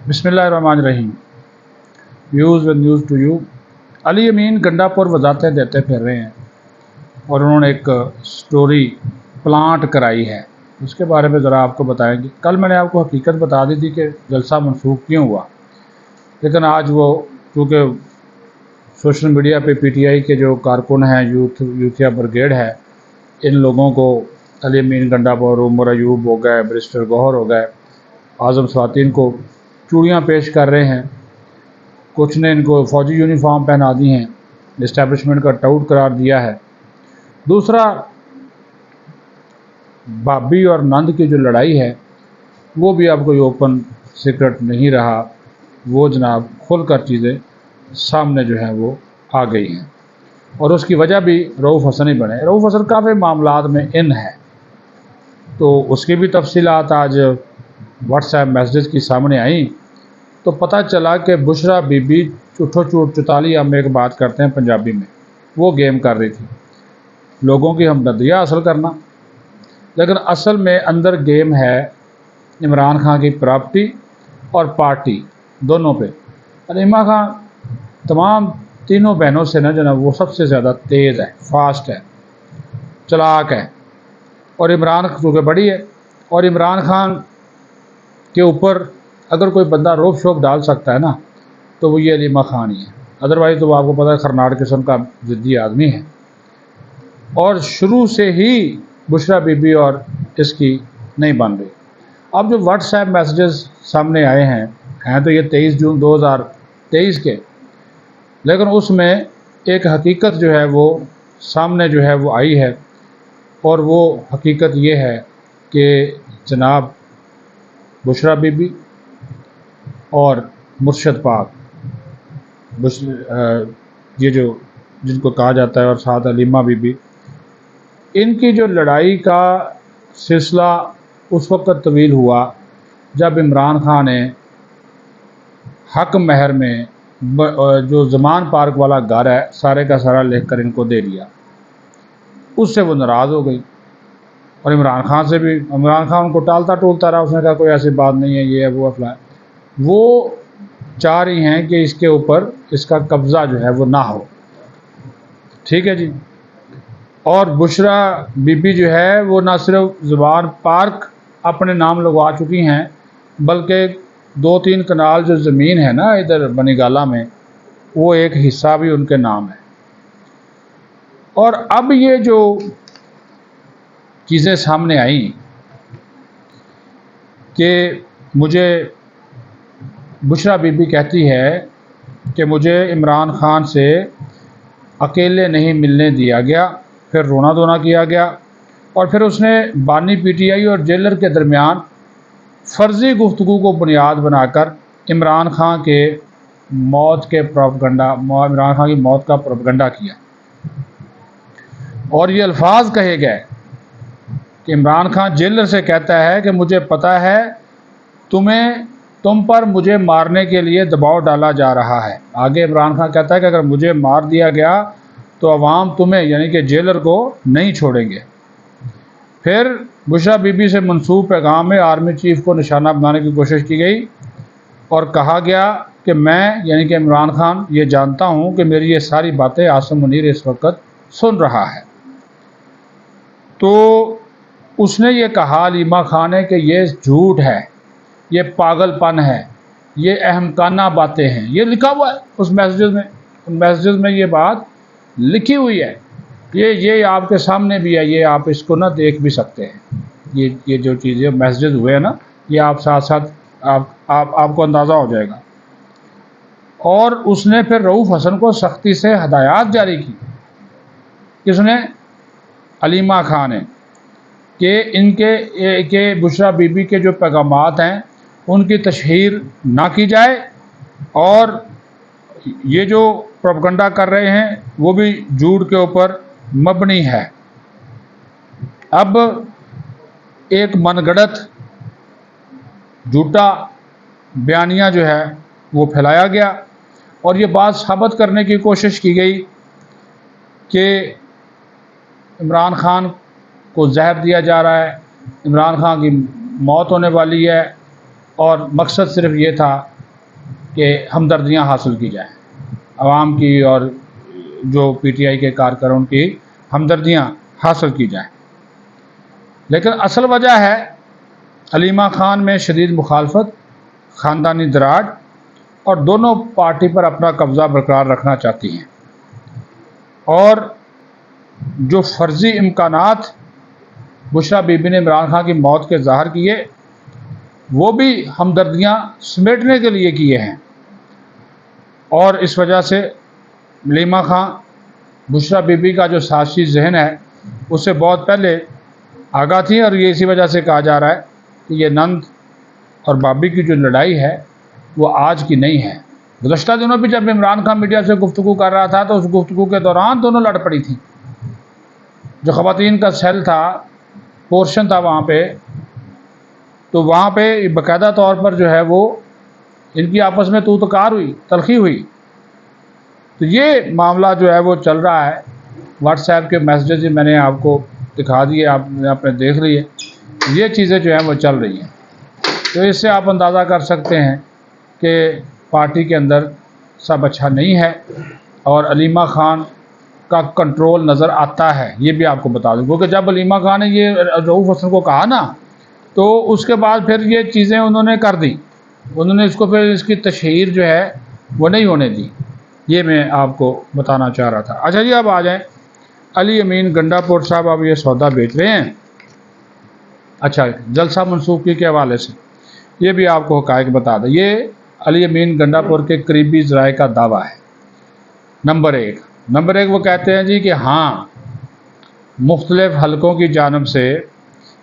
بسم اللہ الرحمن الرحیم۔ Views with news to you. Ali Amin Gandapur وضاحتیں دیتے پھر رہے ہیں اور انہوں نے ایک سٹوری پلانٹ کرائی ہے، اس کے بارے میں ذرا آپ کو بتائیں گے۔ کل میں نے آپ کو حقیقت بتا دی تھی کہ جلسہ منسوخ کیوں ہوا، لیکن آج وہ چونکہ سوشل میڈیا پہ پی ٹی آئی کے جو کارکن ہیں، یوتھیا بریگیڈ ہے، ان لوگوں کو علی امین گنڈا پور، عمر ایوب ہو گئے، برسٹر گوہر ہو گئے، اعظم خواتین کو چوڑیاں پیش کر رہے ہیں، کچھ نے ان کو فوجی یونیفارم پہنا دی ہیں، اسٹیبلشمنٹ کا ٹاؤٹ قرار دیا ہے۔ دوسرا، بابی اور نند کی جو لڑائی ہے وہ بھی اب کوئی اوپن سیکرٹ نہیں رہا، وہ جناب کھل کر چیزیں سامنے جو ہیں وہ آ گئی ہیں، اور اس کی وجہ بھی رؤوف حسن ہی بنے۔ رؤوف حسن کافی معاملات میں ان ہے، تو اس کی بھی تفصیلات آج واٹس ایپ میسیجز کی سامنے آئیں تو پتہ چلا کہ بشرا بی بی چٹھو چوٹ چتالی، ہم ایک بات کرتے ہیں پنجابی میں، وہ گیم کر رہی تھی، لوگوں کی ہمدردیاں حاصل کرنا، لیکن اصل میں اندر گیم ہے عمران خان کی پراپرٹی اور پارٹی دونوں پہ۔ علیمہ خان تمام تینوں بہنوں سے جو نا وہ سب سے زیادہ تیز ہے، فاسٹ ہے، چلاک ہے، اور عمران چونکہ بڑی ہے، اور عمران خان کے اوپر اگر کوئی بندہ روب شوب ڈال سکتا ہے نا تو وہ یہ علیمہ خان ہی ہے، ادروائز تو آپ کو پتہ ہے خرناڑ قسم کا ضدی آدمی ہے۔ اور شروع سے ہی بشرا بی بی اور اس کی نہیں بن رہی۔ اب جو واٹس ایپ میسیجز سامنے آئے ہیں تو یہ 23 جون 2023 کے، لیکن اس میں ایک حقیقت جو ہے وہ سامنے جو ہے وہ آئی ہے، اور وہ حقیقت یہ ہے کہ جناب بشرا بی بی اور مرشد پاک، یہ جو جن کو کہا جاتا ہے، اور ساتھ علیمہ بی بی، ان کی جو لڑائی کا سلسلہ اس وقت طویل ہوا جب عمران خان نے حق مہر میں جو زمان پارک والا گھر ہے سارے کا سارا لکھ کر ان کو دے دیا، اس سے وہ ناراض ہو گئی، اور عمران خان سے بھی، عمران خان ان کو ٹالتا ٹولتا رہا، اس نے کہا کوئی ایسی بات نہیں ہے، یہ ہے وہ فلاں، وہ چاہ رہی ہیں کہ اس کے اوپر اس کا قبضہ جو ہے وہ نہ ہو، ٹھیک ہے جی۔ اور بشرا بی بی جو ہے وہ نہ صرف زبان پارک اپنے نام لگوا چکی ہیں، بلکہ 2-3 کنال جو زمین ہے نا ادھر بنی گالہ میں، وہ ایک حصہ بھی ان کے نام ہے۔ اور اب یہ جو چیزیں سامنے آئیں کہ مجھے بشرا بی بی کہتی ہے کہ مجھے عمران خان سے اکیلے نہیں ملنے دیا گیا، پھر رونا دھونا کیا گیا، اور پھر اس نے بانی پی ٹی آئی اور جیلر کے درمیان فرضی گفتگو کو بنیاد بنا کر عمران خان کے موت کے پروپیگنڈا، عمران خان کی موت کا پروپیگنڈا کیا، اور یہ الفاظ کہے گئے کہ عمران خان جیلر سے کہتا ہے کہ مجھے پتہ ہے تم پر مجھے مارنے کے لیے دباؤ ڈالا جا رہا ہے۔ آگے عمران خان کہتا ہے کہ اگر مجھے مار دیا گیا تو عوام تمہیں یعنی کہ جیلر کو نہیں چھوڑیں گے۔ پھر بشرا بی بی سے منسوب پیغام میں آرمی چیف کو نشانہ بنانے کی کوشش کی گئی، اور کہا گیا کہ میں یعنی کہ عمران خان یہ جانتا ہوں کہ میری یہ ساری باتیں عاصم منیر اس وقت سن رہا ہے۔ تو اس نے یہ کہا علیمہ خان نے کہ یہ جھوٹ ہے، یہ پاگل پن ہے، یہ احمقانہ باتیں ہیں، یہ لکھا ہوا ہے اس میسیجز میں یہ بات لکھی ہوئی ہے، یہ آپ کے سامنے بھی ہے، یہ آپ اس کو نہ دیکھ بھی سکتے ہیں، یہ جو چیزیں میسیجز ہوئے ہیں نا، یہ آپ ساتھ ساتھ آپ کو اندازہ ہو جائے گا۔ اور اس نے پھر رؤوف حسن کو سختی سے ہدایات جاری کی، کس نے؟ علیمہ خان نے، کہ بشرا بی بی کے جو پیغامات ہیں ان کی تشہیر نہ کی جائے، اور یہ جو پروپیگنڈا کر رہے ہیں وہ بھی جھوٹ کے اوپر مبنی ہے۔ اب ایک من گڑت جھوٹا بیانیہ جو ہے وہ پھیلایا گیا، اور یہ بات ثابت کرنے کی کوشش کی گئی کہ عمران خان کو زہر دیا جا رہا ہے، عمران خان کی موت ہونے والی ہے، اور مقصد صرف یہ تھا کہ ہمدردیاں حاصل کی جائیں، عوام کی اور جو پی ٹی آئی کے کارکنوں کی ہمدردیاں حاصل کی جائیں۔ لیکن اصل وجہ ہے علیمہ خان میں شدید مخالفت، خاندانی دراڑ، اور دونوں پارٹی پر اپنا قبضہ برقرار رکھنا چاہتی ہیں، اور جو فرضی امکانات بشریٰ بی بی نے عمران خان کی موت کے ظاہر کیے وہ بھی ہمدردیاں سمیٹنے کے لیے کیے ہیں، اور اس وجہ سے علیمہ خان بشریٰ بی بی کا جو سازشی ذہن ہے اس سے بہت پہلے آگاہ تھی، اور یہ اسی وجہ سے کہا جا رہا ہے کہ یہ نند اور بابی کی جو لڑائی ہے وہ آج کی نہیں ہے۔ گزشتہ دنوں بھی جب عمران خان میڈیا سے گفتگو کر رہا تھا تو اس گفتگو کے دوران دونوں لڑ پڑی تھیں۔ جو خواتین کا سیل تھا، پورشن تھا وہاں پہ، تو وہاں پہ باقاعدہ طور پر جو ہے وہ ان کی آپس میں تو کار ہوئی، تلخی ہوئی۔ تو یہ معاملہ جو ہے وہ چل رہا ہے۔ واٹس ایپ کے میسیجز میں نے آپ کو دکھا دیے، آپ نے دیکھ لیے، یہ چیزیں جو ہیں وہ چل رہی ہیں۔ تو اس سے آپ اندازہ کر سکتے ہیں کہ پارٹی کے اندر سب اچھا نہیں ہے، اور علیمہ خان کا کنٹرول نظر آتا ہے۔ یہ بھی آپ کو بتا دوں، کیونکہ جب علیمہ خان نے یہ رؤوف حسن کو کہا نا تو اس کے بعد پھر یہ چیزیں انہوں نے کر دی، انہوں نے اس کو پھر اس کی تشہیر جو ہے وہ نہیں ہونے دی۔ یہ میں آپ کو بتانا چاہ رہا تھا۔ اچھا جی، اب آ جائیں علی امین گنڈا پور صاحب، اب یہ سودا بیچ رہے ہیں۔ اچھا، جلسہ منسوخی کے حوالے سے یہ بھی آپ کو حقائق بتا دیں۔ یہ علی امین گنڈا پور کے قریبی ذرائع کا دعویٰ ہے۔ نمبر ایک وہ کہتے ہیں جی کہ ہاں، مختلف حلقوں کی جانب سے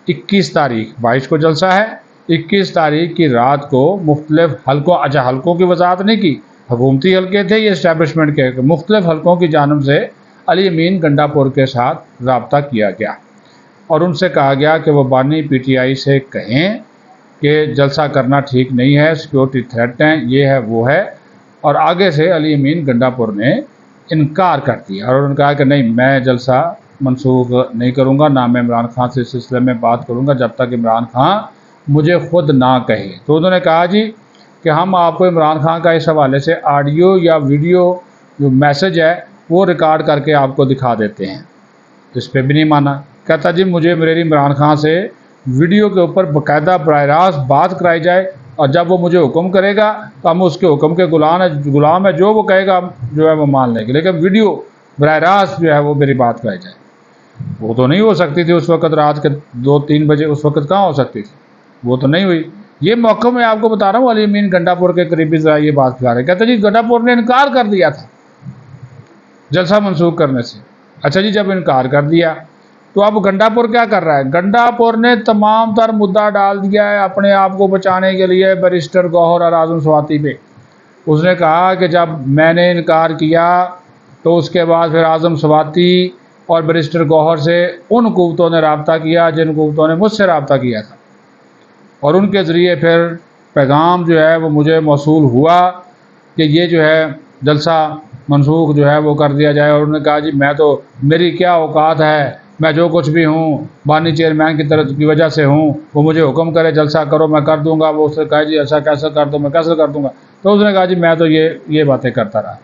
21 تاریخ 22 کو جلسہ ہے، 21 تاریخ کی رات کو مختلف حلقوں کی وضاحت نہیں کی، حکومتی حلقے تھے یہ اسٹیبلشمنٹ کے، مختلف حلقوں کی جانب سے علی امین گنڈا پور کے ساتھ رابطہ کیا گیا، اور ان سے کہا گیا کہ وہ بانی پی ٹی آئی سے کہیں کہ جلسہ کرنا ٹھیک نہیں ہے، سیکیورٹی تھریٹ ہیں، یہ ہے وہ ہے، اور آگے سے علی امین گنڈا پور نے انکار کر دیا، اور انہوں نے کہا کہ نہیں، میں جلسہ منسوخ نہیں کروں گا، نہ میں عمران خان سے اس سلسلے میں بات کروں گا جب تک عمران خان مجھے خود نہ کہے۔ تو انہوں نے کہا جی کہ ہم آپ کو عمران خان کا اس حوالے سے آڈیو یا ویڈیو جو میسج ہے وہ ریکارڈ کر کے آپ کو دکھا دیتے ہیں۔ اس پہ بھی نہیں مانا، کہتا جی مجھے میری عمران خان سے ویڈیو کے اوپر باقاعدہ براہ راست بات کرائی جائے، اور جب وہ مجھے حکم کرے گا تو ہم اس کے حکم کے غلام ہے، جو وہ کہے گا جو ہے وہ مان لیں گے، لیکن ویڈیو براہ راست جو ہے وہ میری بات کرائی جائے۔ وہ تو نہیں ہو سکتی تھی اس وقت، رات کے 2-3 بجے اس وقت کہاں ہو سکتی تھی، وہ تو نہیں ہوئی۔ یہ موقع میں آپ کو بتا رہا ہوں، علی امین گنڈا پور کے قریبی ذرائع یہ بات کہا رہے، کہتے جی گنڈا پور نے انکار کر دیا تھا جلسہ منسوخ کرنے سے۔ اچھا جی، جب انکار کر دیا تو اب گنڈا پور کیا کر رہا ہے؟ گنڈا پور نے تمام تر مدعا ڈال دیا ہے اپنے آپ کو بچانے کے لیے بیرسٹر گوہر اور اعظم سواتی پہ۔ اس نے کہا کہ جب میں نے انکار کیا تو اس کے بعد پھر اعظم سواتی اور بیرسٹر گوہر سے ان قوتوں نے رابطہ کیا جن قوتوں نے مجھ سے رابطہ کیا تھا، اور ان کے ذریعے پھر پیغام جو ہے وہ مجھے موصول ہوا کہ یہ جو ہے جلسہ منسوخ جو ہے وہ کر دیا جائے، اور انہوں نے کہا جی میں تو، میری کیا اوقات ہے، میں جو کچھ بھی ہوں بانی چیئرمین کی طرف کی وجہ سے ہوں، وہ مجھے حکم کرے جلسہ کرو میں کر دوں گا، وہ اس نے کہا جی ایسا کیسے کر دو، میں کیسے کر دوں گا، تو اس نے کہا جی میں تو یہ باتیں کرتا رہا۔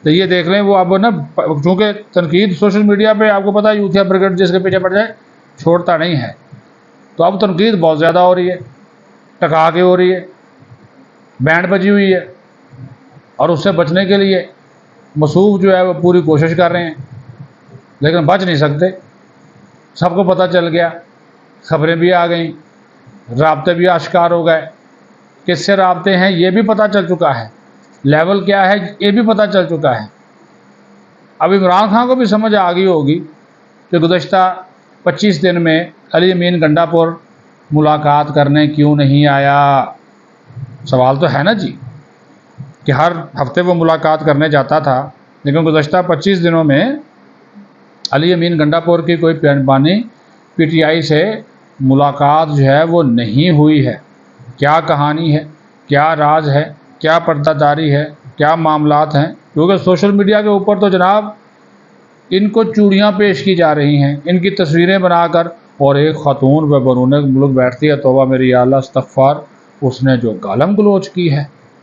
تو یہ دیکھ لیں، وہ اب نا چونکہ تنقید سوشل میڈیا پہ آپ کو پتہ ہے یوتھیا برگیڈ جس کے پیچھے پڑ جائے چھوڑتا نہیں ہے، تو اب تنقید بہت زیادہ ہو رہی ہے، ٹکا کے ہو رہی ہے، بینڈ بجی ہوئی ہے، اور اس سے بچنے کے لیے مصوف جو ہے وہ پوری کوشش کر رہے ہیں، لیکن بچ نہیں سکتے۔ سب کو پتہ چل گیا، خبریں بھی آ گئیں، رابطے بھی آشکار ہو گئے، کس سے رابطے ہیں یہ بھی پتہ چل چکا ہے، لیول کیا ہے یہ بھی پتہ چل چکا ہے۔ اب عمران خان کو بھی سمجھ آ گئی ہوگی کہ گزشتہ 25 دن میں علی امین گنڈا پور ملاقات کرنے کیوں نہیں آیا۔ سوال تو ہے نا جی کہ ہر ہفتے وہ ملاقات کرنے جاتا تھا، لیکن گزشتہ 25 دنوں میں علی امین گنڈا پور کی کوئی بانی پی ٹی آئی سے ملاقات جو ہے وہ نہیں ہوئی ہے۔ کیا کہانی ہے، کیا راز ہے، کیا پردہ داری ہے، کیا معاملات ہیں؟ کیونکہ سوشل میڈیا کے اوپر تو جناب ان کو چوڑیاں پیش کی جا رہی ہیں، ان کی تصویریں بنا کر، اور ایک خاتون وہ بیرون ملک بیٹھتی ہے، توبہ میری یا اللہ استغفار، اس نے جو گالم گلوچ کی ہے